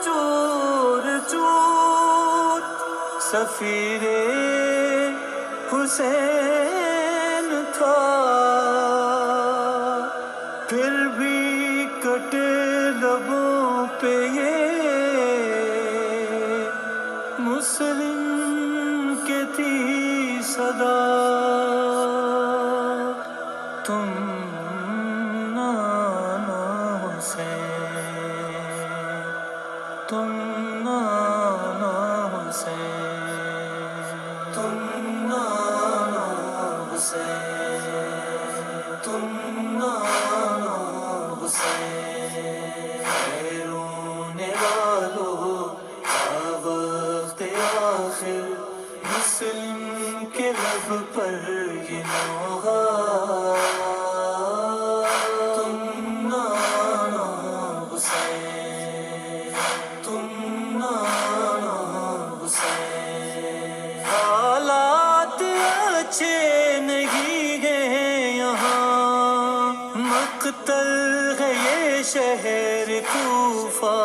چور چور سفیر حسین تھا، پھر بھی کٹے لبوں پہ یہ مسلم کے تھی صدا، تم نانا حسین، تم نانا حسین، تم نانا حسین، تم نانا حسین، اے رونے والوں کیا وقت آخر، مسلم کے لب پر یہ نوحہ، تم نانا حسین، تم نانا حسین، حالات اچھے نہیں ہیں یہاں، مقتل ہے یہ شہر کوفہ،